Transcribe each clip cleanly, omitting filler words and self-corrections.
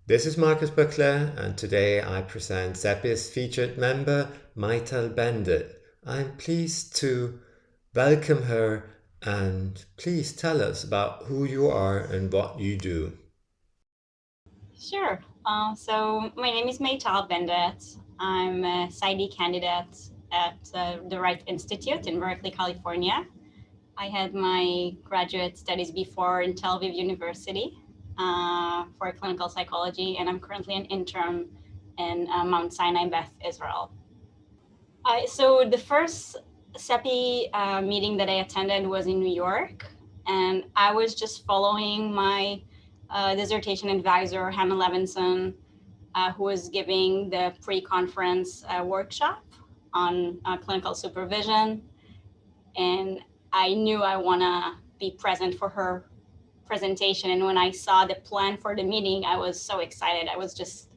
This is Markus Böckle, and today I present Sepi's featured member, Meital Bendet. I'm pleased to welcome her, and please tell us about who you are and what you do. Sure. So my name is Meital Bendet. I'm a Psy.D candidate at the Wright Institute in Berkeley, California. I had my graduate studies before in Tel Aviv University for clinical psychology, and I'm currently an intern in Mount Sinai, Beth, Israel. So the first Sepi meeting that I attended was in New York, and I was just following my dissertation advisor, Hannah Levinson, who was giving the pre-conference workshop on clinical supervision. And I knew I want to be present for her presentation. And when I saw the plan for the meeting, I was so excited. I was just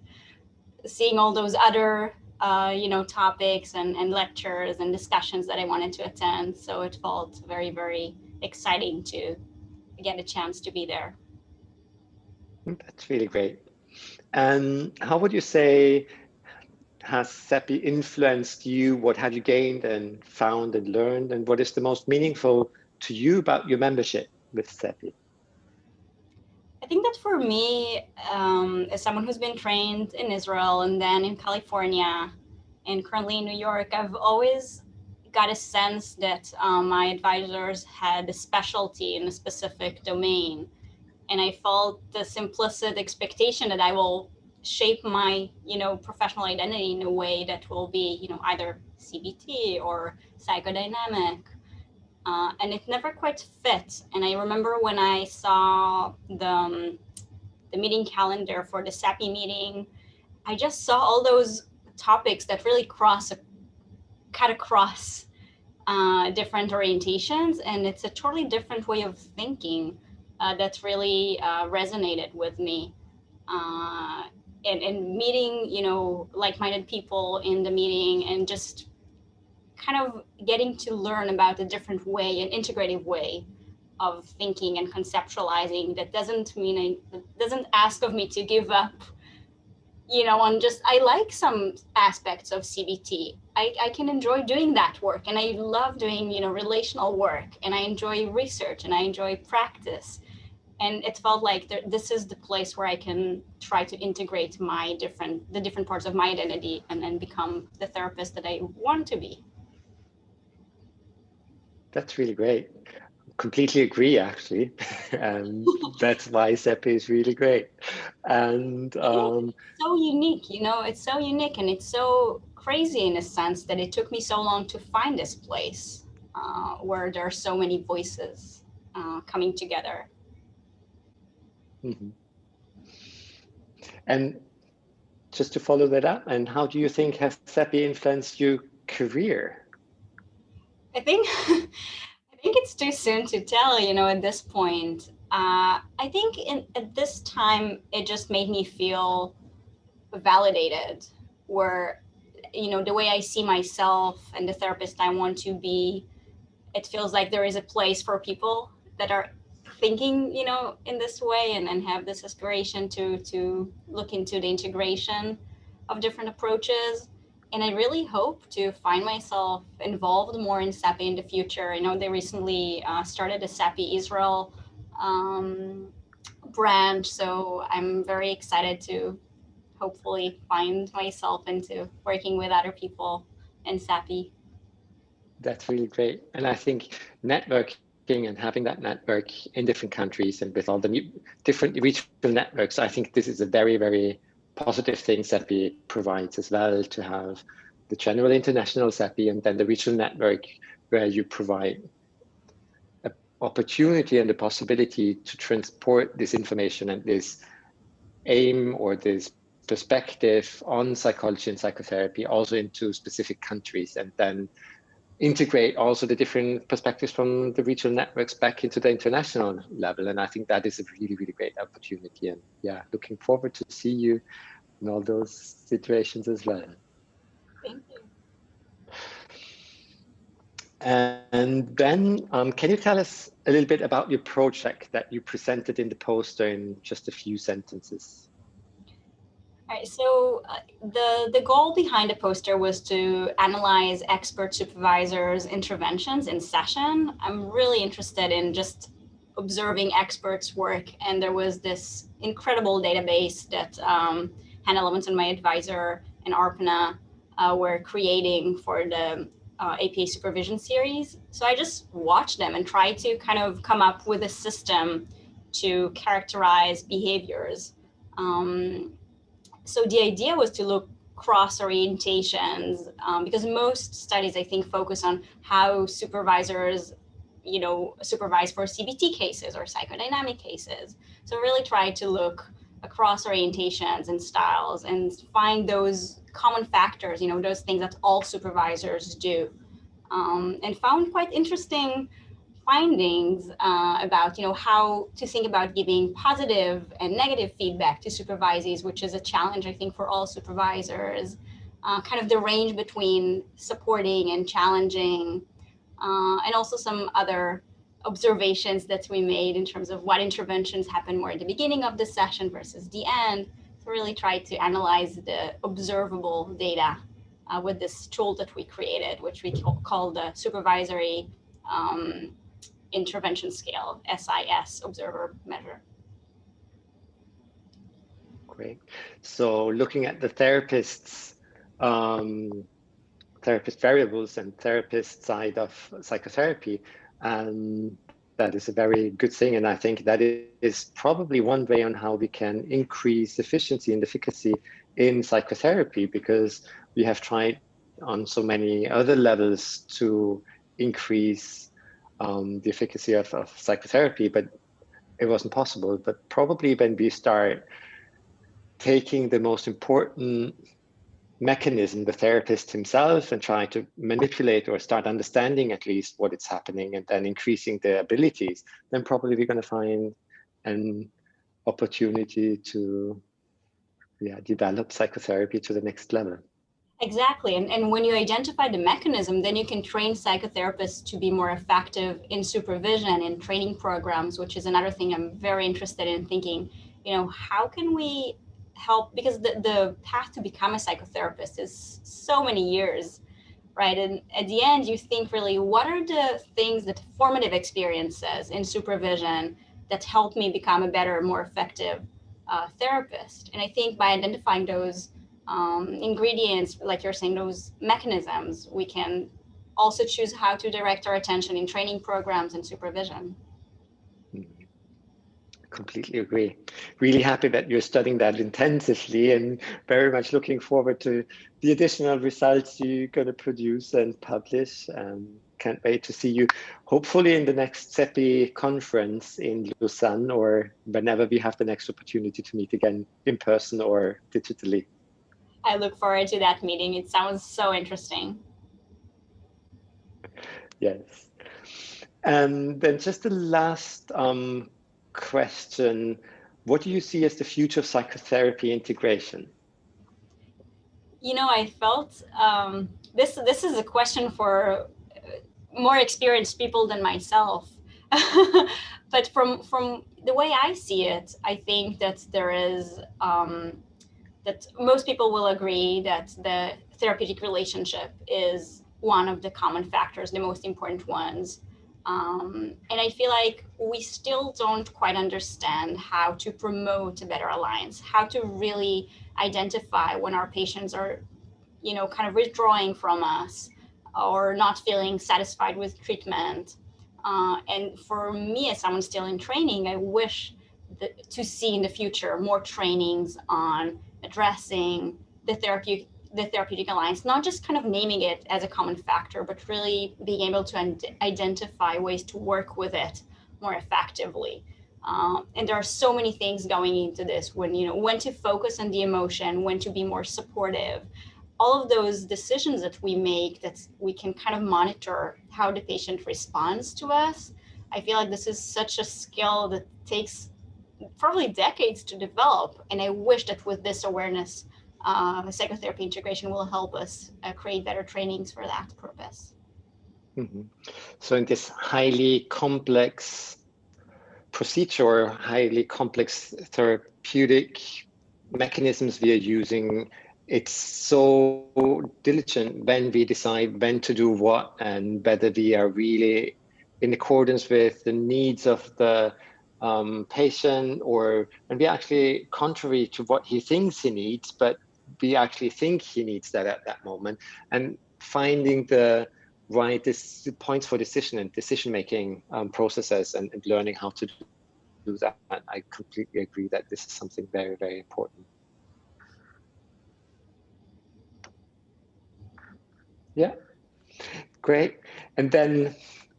seeing all those other topics and lectures and discussions that I wanted to attend. So it felt very, very exciting to get a chance to be there. That's really great. And how would you say has Sepi influenced you? What have you gained and found and learned? And what is the most meaningful to you about your membership with Sepi? I think that for me, as someone who's been trained in Israel and then in California and currently in New York, I've always got a sense that my advisors had a specialty in a specific domain. And I felt this implicit expectation that I will shape my, professional identity in a way that will be, either CBT or psychodynamic. And it never quite fit. And I remember when I saw the meeting calendar for the Sepi meeting, I just saw all those topics that really cut across different orientations. And it's a totally different way of thinking that's really resonated with me. And meeting, like-minded people in the meeting and just kind of getting to learn about a different way, an integrative way of thinking and conceptualizing that doesn't ask of me to give up, I like some aspects of CBT. I can enjoy doing that work, and I love doing, relational work, and I enjoy research, and I enjoy practice. And it felt like this is the place where I can try to integrate the different parts of my identity and then become the therapist that I want to be. That's really great. Completely agree, actually. And that's why Sepi is really great. And it's so unique, it's so unique, and it's so crazy in a sense that it took me so long to find this place where there are so many voices coming together. Mm-hmm. And just to follow that up, and how do you think has Sepi influenced your career? I think it's too soon to tell, at this point. I think at this time, it just made me feel validated, where, the way I see myself and the therapist I want to be, it feels like there is a place for people that are thinking, in this way and have this aspiration to look into the integration of different approaches. And I really hope to find myself involved more in Sepi in the future. I know they recently started a Sepi Israel branch, so I'm very excited to hopefully find myself into working with other people in Sepi. That's really great. And I think networking and having that network in different countries and with all the different regional networks, I think this is a very, very positive thing Sepi provides as well, to have the general international Sepi and then the regional network where you provide an opportunity and the possibility to transport this information and this aim or this perspective on psychology and psychotherapy also into specific countries, and then integrate also the different perspectives from the regional networks back into the international level. And I think that is a really, really great opportunity. And yeah, looking forward to see you in all those situations as well. Thank you. And then can you tell us a little bit about your project that you presented in the poster in just a few sentences? All right, so the goal behind the poster was to analyze expert supervisors' interventions in session. I'm really interested in just observing experts' work, and there was this incredible database that Hannah Levinson, my advisor, and Arpana were creating for the APA supervision series. So I just watched them and tried to kind of come up with a system to characterize behaviors. So the idea was to look cross orientations because most studies, I think, focus on how supervisors, supervise for CBT cases or psychodynamic cases. So really try to look across orientations and styles and find those common factors, those things that all supervisors do, and found quite interesting findings about how to think about giving positive and negative feedback to supervisees, which is a challenge I think for all supervisors. Kind of the range between supporting and challenging, and also some other observations that we made in terms of what interventions happen more at the beginning of the session versus the end. So really try to analyze the observable data with this tool that we created, which we call the supervisory intervention scale, SIS, observer measure. Great. So looking at the therapist variables and therapist side of psychotherapy, that is a very good thing. And I think that is probably one way on how we can increase efficiency and efficacy in psychotherapy, because we have tried on so many other levels to increase the efficacy of psychotherapy, but it wasn't possible. But probably when we start taking the most important mechanism, the therapist himself, and try to manipulate or start understanding at least what is happening, and then increasing their abilities, then probably we're going to find an opportunity to develop psychotherapy to the next level. Exactly. And when you identify the mechanism, then you can train psychotherapists to be more effective in supervision and training programs, which is another thing I'm very interested in thinking, how can we help? Because the path to become a psychotherapist is so many years, right? And at the end, you think really, what are the things, that formative experiences in supervision that help me become a better, more effective therapist? And I think by identifying those ingredients, like you're saying, those mechanisms, we can also choose how to direct our attention in training programs and supervision. Completely agree. Really happy that you're studying that intensively, and very much looking forward to the additional results you're going to produce and publish. Can't wait to see you, hopefully in the next Sepi conference in Lausanne, or whenever we have the next opportunity to meet again in person or digitally. I look forward to that meeting. It sounds so interesting. Yes. And then just the last question, what do you see as the future of psychotherapy integration? I felt this is a question for more experienced people than myself. But from the way I see it, I think that there is that most people will agree that the therapeutic relationship is one of the common factors, the most important ones. And I feel like we still don't quite understand how to promote a better alliance, how to really identify when our patients are, kind of withdrawing from us or not feeling satisfied with treatment. And for me, as someone still in training, I wish to see in the future more trainings on addressing the therapeutic alliance, not just kind of naming it as a common factor, but really being able to identify ways to work with it more effectively. And there are so many things going into this, when to focus on the emotion, when to be more supportive, all of those decisions that we make, that we can kind of monitor how the patient responds to us. I feel like this is such a skill that takes probably decades to develop. And I wish that with this awareness, psychotherapy integration will help us create better trainings for that purpose. Mm-hmm. So in this highly complex procedure, highly complex therapeutic mechanisms we are using, it's so diligent when we decide when to do what and whether we are really in accordance with the needs of the patient, or when we actually contrary to what he thinks he needs, but we actually think he needs that at that moment, and finding the right points for decision making processes, and learning how to do that. I completely agree that this is something very, very important. Yeah, great. And then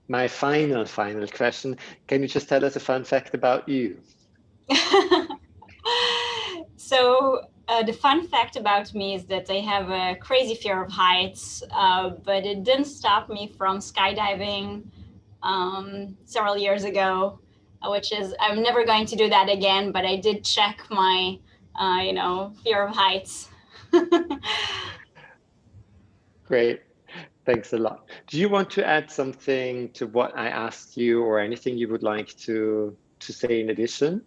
my final question, can you just tell us a fun fact about you? So the fun fact about me is that I have a crazy fear of heights, but it didn't stop me from skydiving several years ago, which is, I'm never going to do that again, but I did check my, fear of heights. Great. Thanks a lot. Do you want to add something to what I asked you, or anything you would like to say in addition?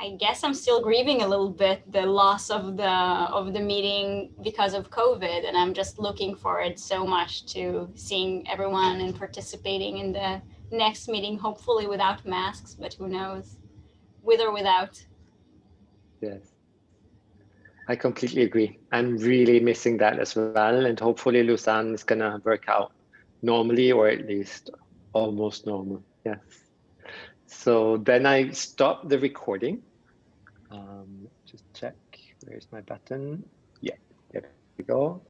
I guess I'm still grieving a little bit the loss of the meeting because of COVID, and I'm just looking forward so much to seeing everyone and participating in the next meeting, hopefully without masks, but who knows, with or without. Yes, I completely agree. I'm really missing that as well, and hopefully Lausanne is gonna work out normally, or at least almost normal. Yes. So then I stop the recording. Just check, where's my button? Yeah, there we go.